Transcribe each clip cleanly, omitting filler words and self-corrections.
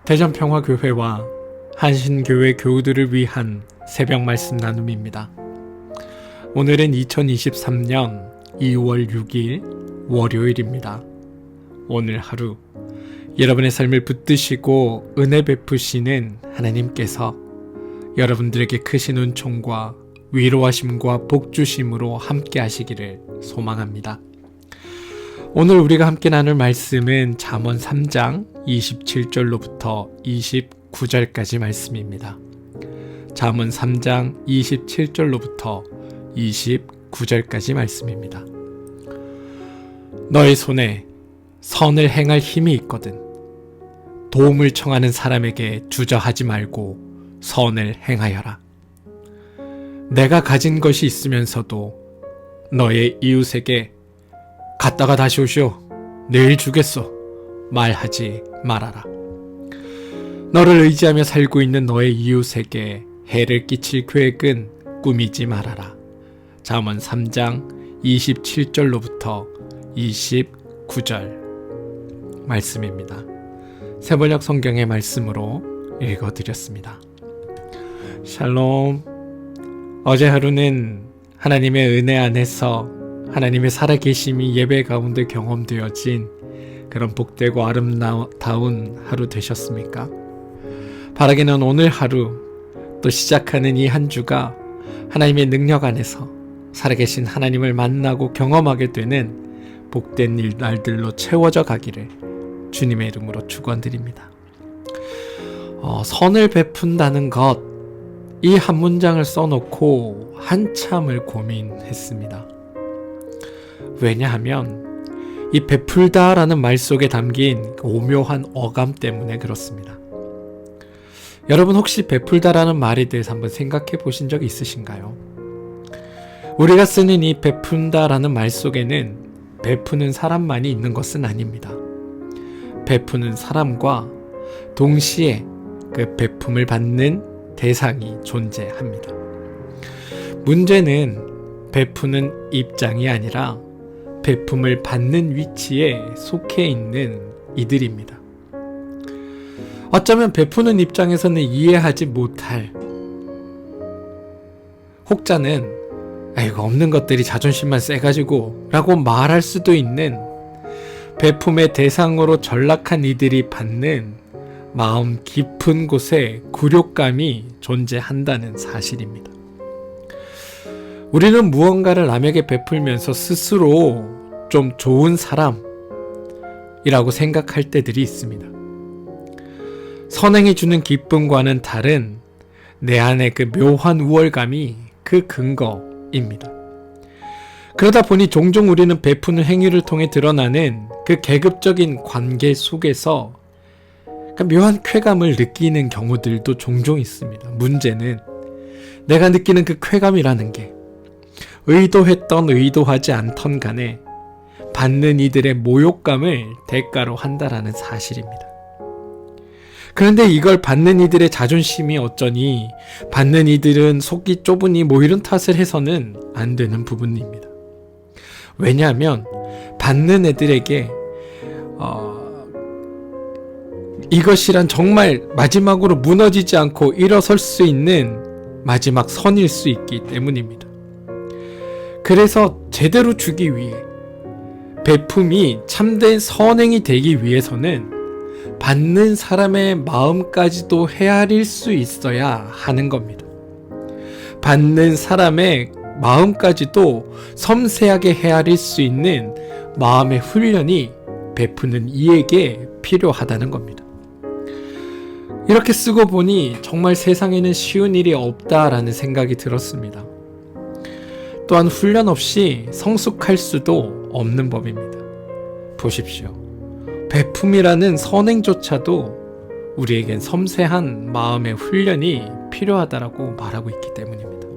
대전평화교회와 한신교회 교우들을 위한 새벽 말씀 나눔입니다. 오늘은 2023년 2월 6일 월요일입니다. 오늘 하루 여러분의 삶을 붙드시고 은혜 베푸시는 하나님께서 여러분들에게 크신 은총과 위로하심과 복주심으로 함께 하시기를 소망합니다. 오늘 우리가 함께 나눌 말씀은 잠언 3장 27절로부터 29절까지 말씀입니다. 잠언 3장 27절로부터 29절까지 말씀입니다. 너의 손에 선을 행할 힘이 있거든 도움을 청하는 사람에게 주저하지 말고 선을 행하여라. 내가 가진 것이 있으면서도 너의 이웃에게 갔다가 다시 오시오. 내일 주겠소. 말하지 말아라. 너를 의지하며 살고 있는 너의 이웃에게 해를 끼칠 계획은 꾸미지 말아라. 잠언 3장 27절로부터 29절 말씀입니다. 새번역 성경의 말씀으로 읽어드렸습니다. 샬롬. 어제 하루는 하나님의 은혜 안에서 하나님의 살아계심이 예배 가운데 경험되어진 그런 복되고 아름다운 하루 되셨습니까? 바라기는 오늘 하루 또 시작하는 이 한 주가 하나님의 능력 안에서 살아계신 하나님을 만나고 경험하게 되는 복된 날들로 채워져 가기를 주님의 이름으로 축원드립니다. 선을 베푼다는 것, 이 한 문장을 써놓고 한참을 고민했습니다. 왜냐하면 이 베풀다라는 말 속에 담긴 오묘한 어감 때문에 그렇습니다. 여러분 혹시 베풀다라는 말에 대해서 한번 생각해 보신 적 있으신가요? 우리가 쓰는 이 베푼다라는 말 속에는 베푸는 사람만이 있는 것은 아닙니다. 베푸는 사람과 동시에 그 베품을 받는 대상이 존재합니다. 문제는 베푸는 입장이 아니라 베품을 받는 위치에 속해 있는 이들입니다. 어쩌면 베푸는 입장에서는 이해하지 못할, 혹자는 아이고 없는 것들이 자존심만 세가지고 라고 말할 수도 있는 베품의 대상으로 전락한 이들이 받는 마음 깊은 곳에 굴욕감이 존재한다는 사실입니다. 우리는 무언가를 남에게 베풀면서 스스로 좀 좋은 사람이라고 생각할 때들이 있습니다. 선행이 주는 기쁨과는 다른 내 안의 그 묘한 우월감이 그 근거입니다. 그러다 보니 종종 우리는 베푸는 행위를 통해 드러나는 그 계급적인 관계 속에서 묘한 쾌감을 느끼는 경우들도 종종 있습니다. 문제는 내가 느끼는 그 쾌감이라는 게 의도했던 의도하지 않던 간에 받는 이들의 모욕감을 대가로 한다라는 사실입니다. 그런데 이걸 받는 이들의 자존심이 어쩌니 받는 이들은 속이 좁으니 뭐 이런 탓을 해서는 안 되는 부분입니다. 왜냐하면 받는 애들에게 이것이란 정말 마지막으로 무너지지 않고 일어설 수 있는 마지막 선일 수 있기 때문입니다. 그래서 제대로 주기 위해 베품이 참된 선행이 되기 위해서는 받는 사람의 마음까지도 헤아릴 수 있어야 하는 겁니다. 받는 사람의 마음까지도 섬세하게 헤아릴 수 있는 마음의 훈련이 베푸는 이에게 필요하다는 겁니다. 이렇게 쓰고 보니 정말 세상에는 쉬운 일이 없다라는 생각이 들었습니다. 또한 훈련 없이 성숙할 수도 없는 법입니다. 보십시오. 베품이라는 선행조차도 우리에겐 섬세한 마음의 훈련이 필요하다라고 말하고 있기 때문입니다.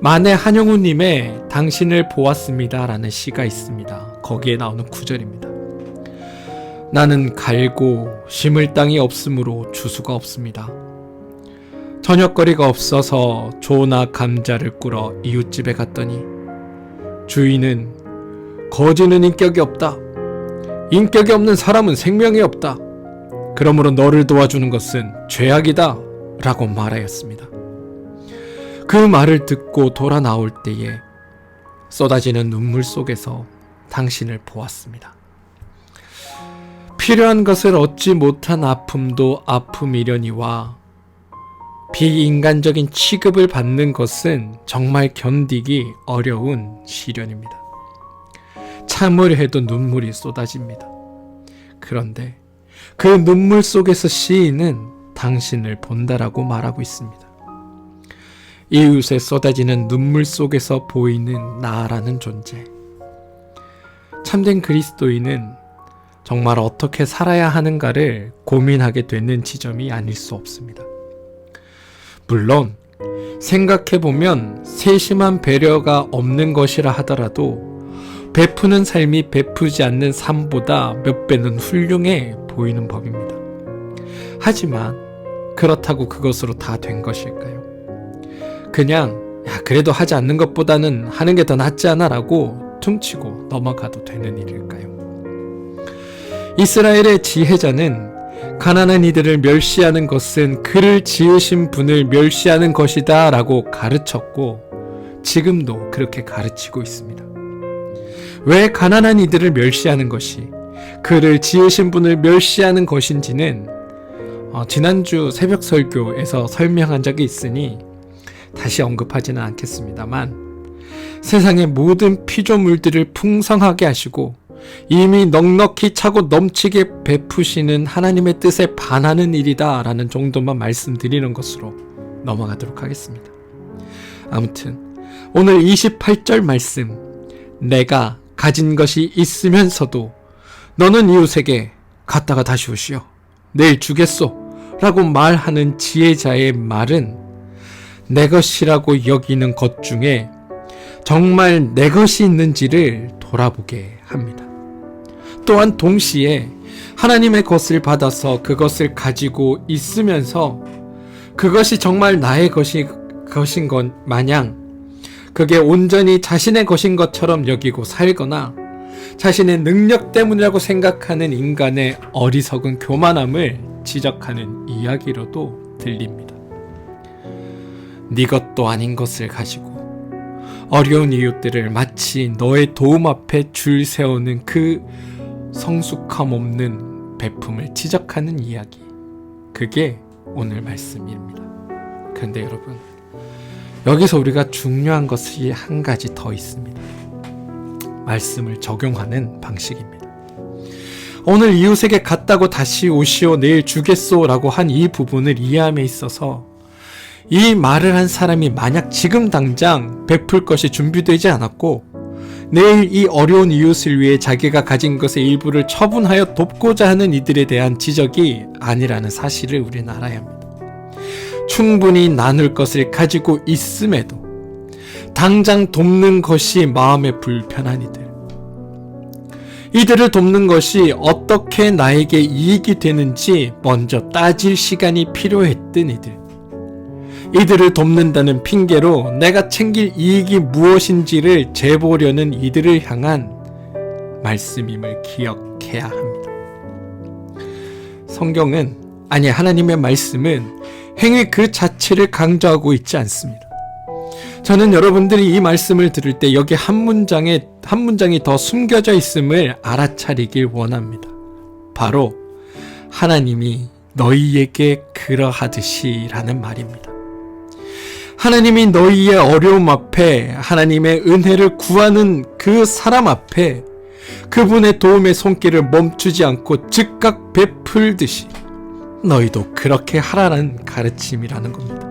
만해 한영우님의 당신을 보았습니다 라는 시가 있습니다. 거기에 나오는 구절입니다. 나는 갈고 심을 땅이 없으므로 주수가 없습니다. 저녁거리가 없어서 조나 감자를 꿀어 이웃집에 갔더니 주인은 거지는 인격이 없다. 인격이 없는 사람은 생명이 없다. 그러므로 너를 도와주는 것은 죄악이다 라고 말하였습니다. 그 말을 듣고 돌아 나올 때에 쏟아지는 눈물 속에서 당신을 보았습니다. 필요한 것을 얻지 못한 아픔도 아픔이려니와 비인간적인 취급을 받는 것은 정말 견디기 어려운 시련입니다. 참으려 해도 눈물이 쏟아집니다. 그런데 그 눈물 속에서 시인은 당신을 본다라고 말하고 있습니다. 이웃에 쏟아지는 눈물 속에서 보이는 나라는 존재. 참된 그리스도인은 정말 어떻게 살아야 하는가를 고민하게 되는 지점이 아닐 수 없습니다. 물론 생각해보면 세심한 배려가 없는 것이라 하더라도 베푸는 삶이 베푸지 않는 삶보다 몇 배는 훌륭해 보이는 법입니다. 하지만 그렇다고 그것으로 다 된 것일까요? 그냥 그래도 하지 않는 것보다는 하는 게 더 낫지 않아 라고 퉁치고 넘어가도 되는 일일까요? 이스라엘의 지혜자는 가난한 이들을 멸시하는 것은 그를 지으신 분을 멸시하는 것이다 라고 가르쳤고 지금도 그렇게 가르치고 있습니다. 왜 가난한 이들을 멸시하는 것이 그를 지으신 분을 멸시하는 것인지는 지난주 새벽 설교에서 설명한 적이 있으니 다시 언급하지는 않겠습니다만 세상의 모든 피조물들을 풍성하게 하시고 이미 넉넉히 차고 넘치게 베푸시는 하나님의 뜻에 반하는 일이다 라는 정도만 말씀드리는 것으로 넘어가도록 하겠습니다. 아무튼 오늘 28절 말씀, 내가 가진 것이 있으면서도 너는 이웃에게 갔다가 다시 오시오, 내일 주겠소 라고 말하는 지혜자의 말은 내 것이라고 여기는 것 중에 정말 내 것이 있는지를 돌아보게 합니다. 또한 동시에 하나님의 것을 받아서 그것을 가지고 있으면서 그것이 정말 나의 것인 것 마냥 그게 온전히 자신의 것인 것처럼 여기고 살거나 자신의 능력 때문이라고 생각하는 인간의 어리석은 교만함을 지적하는 이야기로도 들립니다. 네 것도 아닌 것을 가지고 어려운 이웃들을 마치 너의 도움 앞에 줄 세우는 그 성숙함 없는 베품을 지적하는 이야기, 그게 오늘 말씀입니다. 그런데 여러분, 여기서 우리가 중요한 것이 한 가지 더 있습니다. 말씀을 적용하는 방식입니다. 오늘 이웃에게 갔다고 다시 오시오, 내일 주겠소 라고 한 이 부분을 이해함에 있어서 이 말을 한 사람이 만약 지금 당장 베풀 것이 준비되지 않았고 내일 이 어려운 이웃을 위해 자기가 가진 것의 일부를 처분하여 돕고자 하는 이들에 대한 지적이 아니라는 사실을 우리는 알아야 합니다. 충분히 나눌 것을 가지고 있음에도 당장 돕는 것이 마음에 불편한 이들을 돕는 것이 어떻게 나에게 이익이 되는지 먼저 따질 시간이 필요했던 이들을 돕는다는 핑계로 내가 챙길 이익이 무엇인지를 재보려는 이들을 향한 말씀임을 기억해야 합니다. 성경은, 아니 하나님의 말씀은 행위 그 자체를 강조하고 있지 않습니다. 저는 여러분들이 이 말씀을 들을 때 여기 한 문장이 더 숨겨져 있음을 알아차리길 원합니다. 바로 하나님이 너희에게 그러하듯이 라는 말입니다. 하나님이 너희의 어려움 앞에 하나님의 은혜를 구하는 그 사람 앞에 그분의 도움의 손길을 멈추지 않고 즉각 베풀듯이 너희도 그렇게 하라는 가르침이라는 겁니다.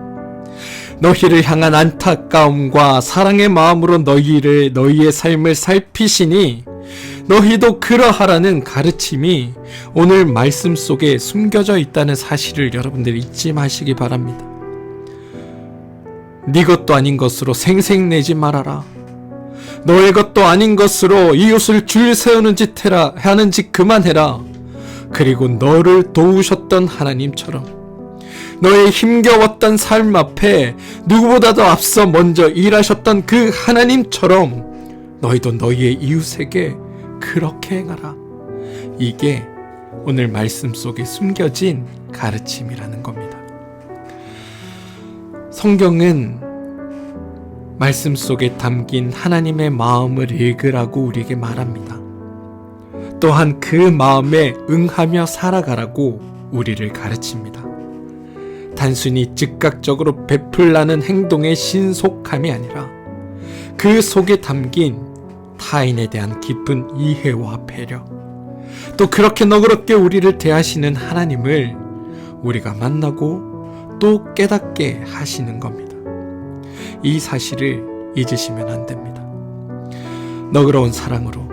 너희를 향한 안타까움과 사랑의 마음으로 너희의 삶을 살피시니 너희도 그러하라는 가르침이 오늘 말씀 속에 숨겨져 있다는 사실을 여러분들 잊지 마시기 바랍니다. 네 것도 아닌 것으로 생색내지 말아라. 너의 것도 아닌 것으로 이웃을 줄 세우는 하는 짓 그만해라. 그리고 너를 도우셨던 하나님처럼 너의 힘겨웠던 삶 앞에 누구보다도 앞서 먼저 일하셨던 그 하나님처럼 너희도 너희의 이웃에게 그렇게 행하라. 이게 오늘 말씀 속에 숨겨진 가르침이라는 겁니다. 성경은 말씀 속에 담긴 하나님의 마음을 읽으라고 우리에게 말합니다. 또한 그 마음에 응하며 살아가라고 우리를 가르칩니다. 단순히 즉각적으로 베풀라는 행동의 신속함이 아니라 그 속에 담긴 타인에 대한 깊은 이해와 배려, 또 그렇게 너그럽게 우리를 대하시는 하나님을 우리가 만나고 또 깨닫게 하시는 겁니다. 이 사실을 잊으시면 안 됩니다. 너그러운 사랑으로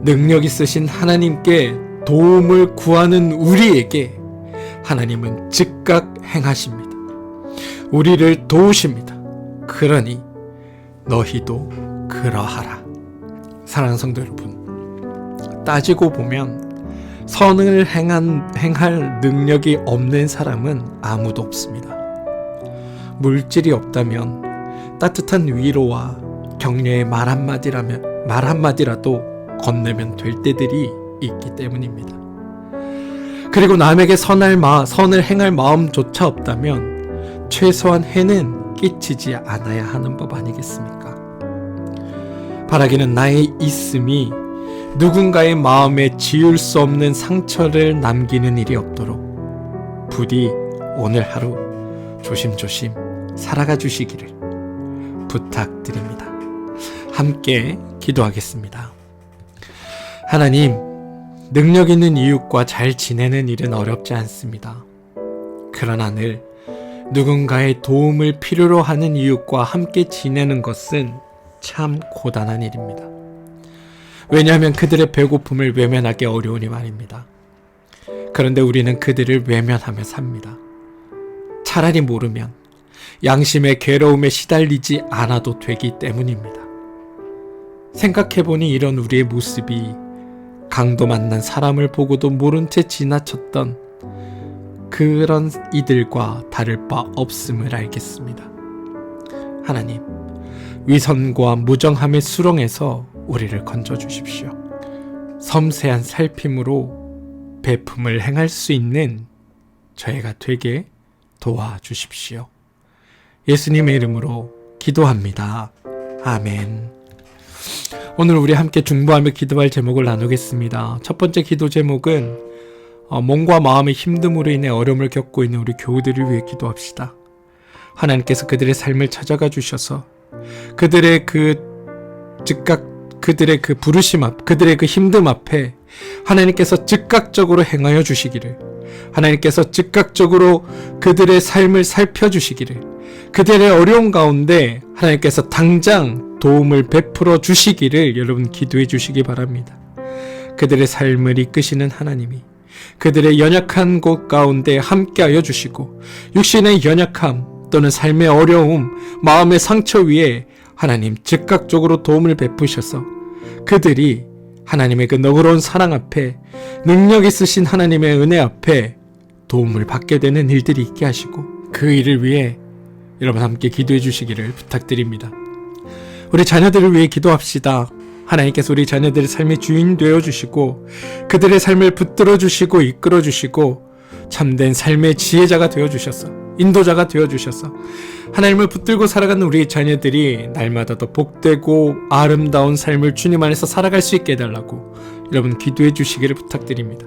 능력 있으신 하나님께 도움을 구하는 우리에게 하나님은 즉각 행하십니다. 우리를 도우십니다. 그러니 너희도 그러하라. 사랑하는 성도 여러분, 따지고 보면 선을 행할 능력이 없는 사람은 아무도 없습니다. 물질이 없다면 따뜻한 위로와 격려의 말 한마디라도 건네면 될 때들이 있기 때문입니다. 그리고 남에게 선을 행할 마음조차 없다면 최소한 해는 끼치지 않아야 하는 법 아니겠습니까? 바라기는 나의 있음이 누군가의 마음에 지울 수 없는 상처를 남기는 일이 없도록 부디 오늘 하루 조심조심 살아가 주시기를 부탁드립니다. 함께 기도하겠습니다. 하나님, 능력 있는 이웃과 잘 지내는 일은 어렵지 않습니다. 그러나 늘 누군가의 도움을 필요로 하는 이웃과 함께 지내는 것은 참 고단한 일입니다. 왜냐하면 그들의 배고픔을 외면하기 어려우니 말입니다. 그런데 우리는 그들을 외면하며 삽니다. 차라리 모르면 양심의 괴로움에 시달리지 않아도 되기 때문입니다. 생각해보니 이런 우리의 모습이 강도 만난 사람을 보고도 모른 채 지나쳤던 그런 이들과 다를 바 없음을 알겠습니다. 하나님, 위선과 무정함의 수렁에서 우리를 건져주십시오. 섬세한 살핌으로 배품을 행할 수 있는 저희가 되게 도와주십시오. 예수님의 이름으로 기도합니다. 아멘. 오늘 우리 함께 중보하며 기도할 제목을 나누겠습니다. 첫 번째 기도 제목은 몸과 마음의 힘듦으로 인해 어려움을 겪고 있는 우리 교우들을 위해 기도합시다. 하나님께서 그들의 삶을 찾아가 주셔서 그들의 그 부르심 앞, 그들의 그 힘듦 앞에 하나님께서 즉각적으로 행하여 주시기를, 하나님께서 즉각적으로 그들의 삶을 살펴주시기를, 그들의 어려움 가운데 하나님께서 당장 도움을 베풀어 주시기를 여러분 기도해 주시기 바랍니다. 그들의 삶을 이끄시는 하나님이 그들의 연약한 곳 가운데 함께하여 주시고, 육신의 연약함 또는 삶의 어려움, 마음의 상처 위에 하나님 즉각적으로 도움을 베푸셔서 그들이 하나님의 그 너그러운 사랑 앞에, 능력 있으신 하나님의 은혜 앞에 도움을 받게 되는 일들이 있게 하시고, 그 일을 위해 여러분 함께 기도해 주시기를 부탁드립니다. 우리 자녀들을 위해 기도합시다. 하나님께서 우리 자녀들의 삶의 주인 되어주시고 그들의 삶을 붙들어 주시고 이끌어 주시고 참된 삶의 지혜자가 되어주셔서, 인도자가 되어주셔서 하나님을 붙들고 살아가는 우리 자녀들이 날마다 더 복되고 아름다운 삶을 주님 안에서 살아갈 수 있게 해달라고 여러분 기도해 주시기를 부탁드립니다.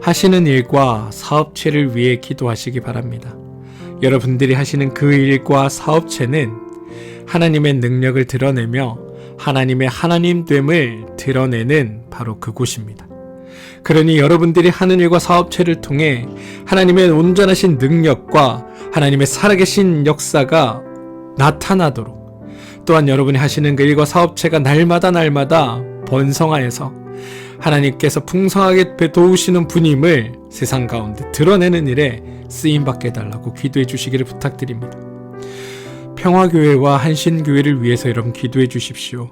하시는 일과 사업체를 위해 기도하시기 바랍니다. 여러분들이 하시는 그 일과 사업체는 하나님의 능력을 드러내며 하나님의 하나님됨을 드러내는 바로 그곳입니다. 그러니 여러분들이 하는 일과 사업체를 통해 하나님의 온전하신 능력과 하나님의 살아계신 역사가 나타나도록, 또한 여러분이 하시는 그 일과 사업체가 날마다 번성하여서 하나님께서 풍성하게 도우시는 분임을 세상 가운데 드러내는 일에 쓰임받게 해달라고 기도해 주시기를 부탁드립니다. 평화교회와 한신교회를 위해서 여러분 기도해 주십시오.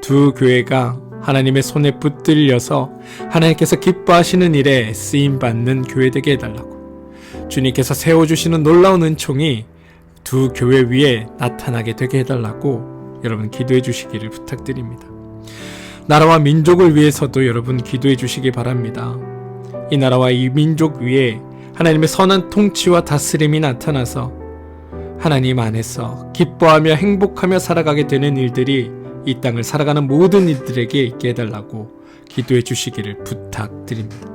두 교회가 하나님의 손에 붙들려서 하나님께서 기뻐하시는 일에 쓰임받는 교회 되게 해달라고, 주님께서 세워주시는 놀라운 은총이 두 교회 위에 나타나게 되게 해달라고 여러분 기도해 주시기를 부탁드립니다. 나라와 민족을 위해서도 여러분 기도해 주시기 바랍니다. 이 나라와 이 민족 위에 하나님의 선한 통치와 다스림이 나타나서 하나님 안에서 기뻐하며 행복하며 살아가게 되는 일들이 이 땅을 살아가는 모든 이들에게 있게 해달라고 기도해 주시기를 부탁드립니다.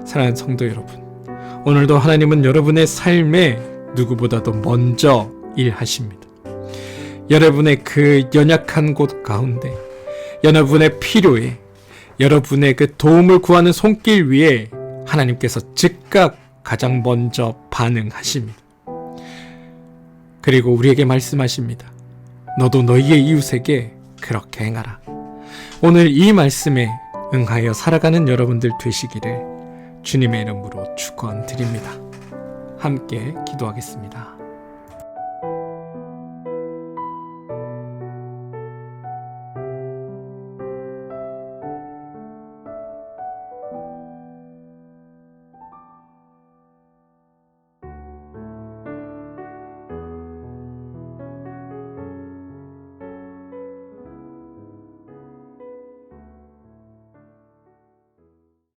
사랑하는 성도 여러분, 오늘도 하나님은 여러분의 삶에 누구보다도 먼저 일하십니다. 여러분의 그 연약한 곳 가운데, 여러분의 필요에, 여러분의 그 도움을 구하는 손길 위에 하나님께서 즉각 가장 먼저 반응하십니다. 그리고 우리에게 말씀하십니다. 너도 너희의 이웃에게 그렇게 행하라. 오늘 이 말씀에 응하여 살아가는 여러분들 되시기를 주님의 이름으로 축원드립니다. 함께 기도하겠습니다.